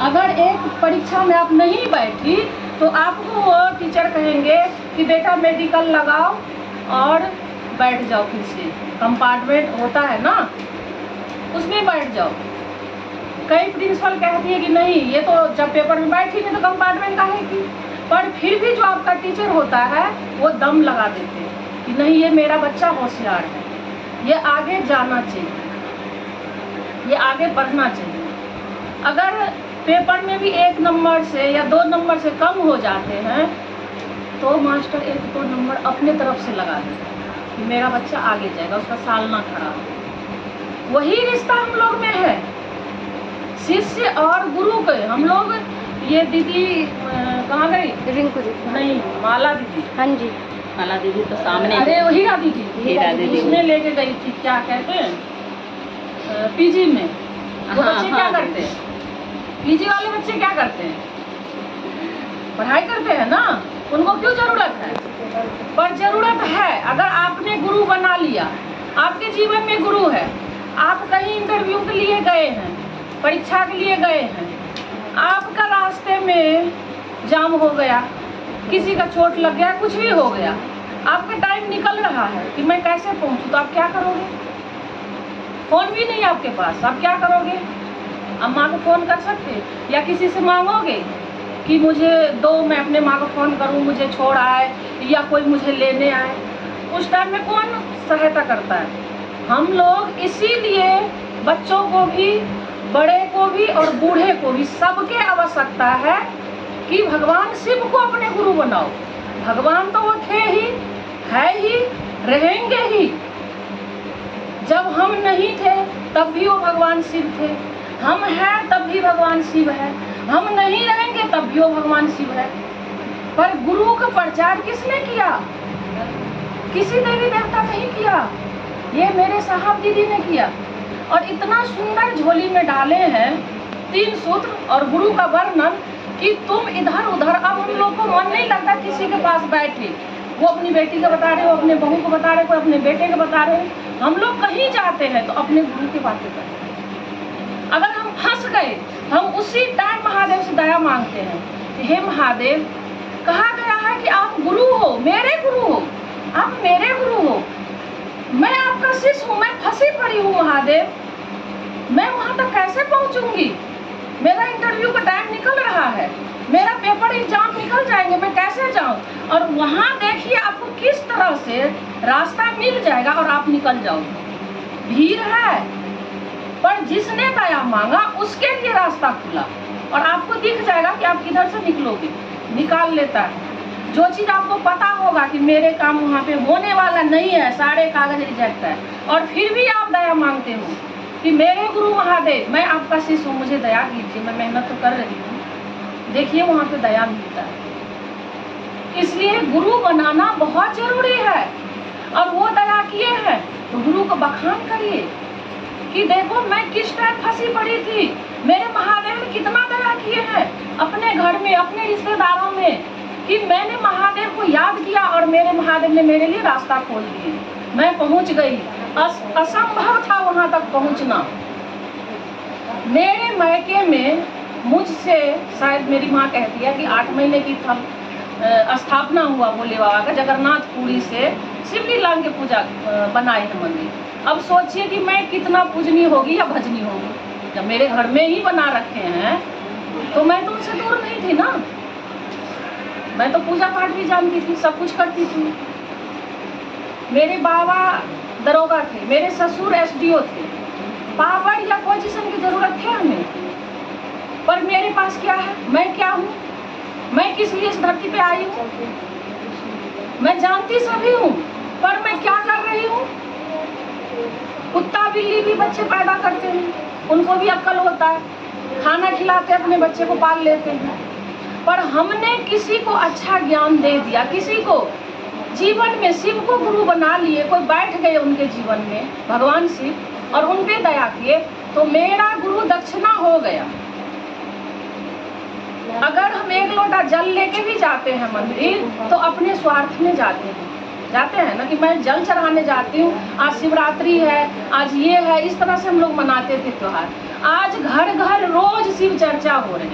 अगर एक परीक्षा में आप नहीं बैठी तो आपको वो टीचर कहेंगे कि बेटा मेडिकल लगाओ और बैठ जाओ, फिर से कंपार्टमेंट होता है ना उसमें बैठ जाओ। कई प्रिंसिपल कहती है कि नहीं, ये तो जब पेपर में बैठी नहीं तो कंपार्टमेंट का है कि, पर फिर भी जो आपका टीचर होता है वो दम लगा देते हैं कि नहीं, ये मेरा बच्चा होशियार है, ये आगे जाना चाहिए, ये आगे बढ़ना चाहिए। अगर पेपर में भी 1 नंबर से या 2 नंबर से कम हो जाते हैं तो मास्टर 1-2 नंबर अपने तरफ से लगा देते हैं कि मेरा बच्चा आगे जाएगा, उसका साल ना खराब हो। वही रिश्ता हम लोग में है, शिष्य और गुरु के। हम लोग, ये दीदी कहाँ गई? रिंकू जी। नहीं, माला दीदी। हाँ जी, माला दीदी तो सामने। अरे हीरा दीदी, हीरा दीदी उसने लेके गई थी, क्या कहते हैं, पीजी में। वो बच्चे क्या करते हैं? पीजी वाले बच्चे क्या करते हैं? पढ़ाई करते हैं ना, उनको क्यों जरूरत है? पर जरूरत है। अगर आपने गुरु बना लिया, आपके जीवन में गुरु है, आप कहीं इंटरव्यू के लिए गए हैं, परीक्षा के लिए गए हैं, आपका रास्ते में जाम हो गया, किसी का चोट लग गया, कुछ भी हो गया, आपका टाइम निकल रहा है कि मैं कैसे पहुंचूं, तो आप क्या करोगे? फोन भी नहीं आपके पास, आप क्या करोगे? अम्मा को फोन कर सकते या किसी से मांगोगे कि मुझे दो, मैं अपने माँ को फोन करूं, मुझे छोड़ आए या कोई मुझे लेने आए। उस टाइम में कौन सहायता करता है? हम लोग इसीलिए बच्चों को भी, बड़े को भी और बूढ़े को भी, सबके आवश्यकता है कि भगवान शिव को अपने गुरु बनाओ। भगवान तो वो थे ही, है ही, रहेंगे ही। जब हम नहीं थे तब भी वो भगवान शिव थे, हम हैं तब भी भगवान शिव है, हम नहीं रहेंगे तब भी वो भगवान शिव है। पर गुरु का प्रचार किसने किया? किसी देवी देवता नहीं किया, ये मेरे साहब दीदी ने किया। और इतना सुंदर झोली में डाले हैं 3 सूत्र और गुरु का वर्णन कि तुम इधर उधर, अब हम लोग को मन नहीं लगता किसी के पास बैठे। वो अपनी बेटी का बता रहे, वो अपने बहू को बता रहे, कोई अपने बेटे को बता रहे। हम लोग कहीं जाते हैं तो अपने गुरु की बातें करते हैं। अगर हम फंस गए, हम उसी टाइम महादेव से दया मांगते हैं कि हे महादेव, कहा गया है कि आप गुरु हो, मेरे गुरु हो, आप मेरे गुरु हो, मैं आपका शिष्य हूँ, मैं फंसी पड़ी हूँ महादेव, मैं वहाँ तक कैसे पहुँचूंगी? मेरा इंटरव्यू का टाइम निकल रहा है, मेरा पेपर एग्जाम निकल जाएंगे, मैं कैसे जाऊँ? और वहाँ देखिए आपको किस तरह से रास्ता मिल जाएगा और आप निकल जाओगे। भीड़ है, पर जिसने दया मांगा उसके लिए रास्ता खुला और आपको दिख जाएगा कि आप किधर से निकलोगे, निकाल लेता है। जो चीज़ आपको पता होगा कि मेरे काम वहाँ पे होने वाला नहीं है, सारे कागज रिजेक्ट है, और फिर भी आप दया मांगते हो कि मेरे गुरु महादेव, मैं आपका शिष्य हूँ, मुझे दया कीजिए, मैं मेहनत तो कर रही हूँ, देखिए वहाँ पे दया मिलता है। इसलिए गुरु बनाना बहुत जरूरी है। और वो दया किए हैं तो गुरु को बखान करिए कि देखो मैं किस टाइम फंसी पड़ी थी, मेरे महादेव ने कितना दया किए हैं अपने घर में, अपने रिश्तेदारों में, कि मैंने महादेव को याद किया और मेरे महादेव ने मेरे लिए रास्ता खोल दिए, मैं पहुंच गई। असंभव था वहां तक पहुंचना। मेरे मायके में मुझसे, शायद मेरी माँ कहती है कि 8 महीने की स्थापना हुआ भोले बाबा का, जगन्नाथपुरी से शिवली लांग के पूजा बनाए हैं मंदिर। अब सोचिए कि मैं कितना पूजनी होगी या भजनी होगी। जब मेरे घर में ही बना रखे हैं तो मैं तो उनसे दूर नहीं थी ना, मैं तो पूजा पाठ भी जानती थी, सब कुछ करती थी। मेरे बाबा दरोगा थे, मेरे ससुर SDO थे, पावर या पोजीशन की जरूरत है हमें, पर मेरे पास क्या है? मैं क्या हूँ? मैं किस लिए इस धरती पे आई हूँ? मैं जानती सभी हूँ, पर मैं क्या कर रही हूँ? कुत्ता बिल्ली भी बच्चे पैदा करते हैं, उनको भी अक्ल होता है, खाना खिलाते अपने बच्चे को पाल लेते हैं, पर हमने किसी को अच्छा ज्ञान दे दिया, किसी को जीवन में शिव को गुरु बना लिए, कोई बैठ गए उनके जीवन में भगवान शिव और उन पे दया किए, तो मेरा गुरु दक्षिणा हो गया। अगर हम 1 लोटा जल लेके भी जाते हैं मंदिर तो अपने स्वार्थ में जाते हैं ना, कि मैं जल चढ़ाने जाती हूँ, आज शिवरात्रि है, आज ये है, इस तरह से हम लोग मनाते थे त्योहार। आज घर घर रोज शिव चर्चा हो रहे हैं।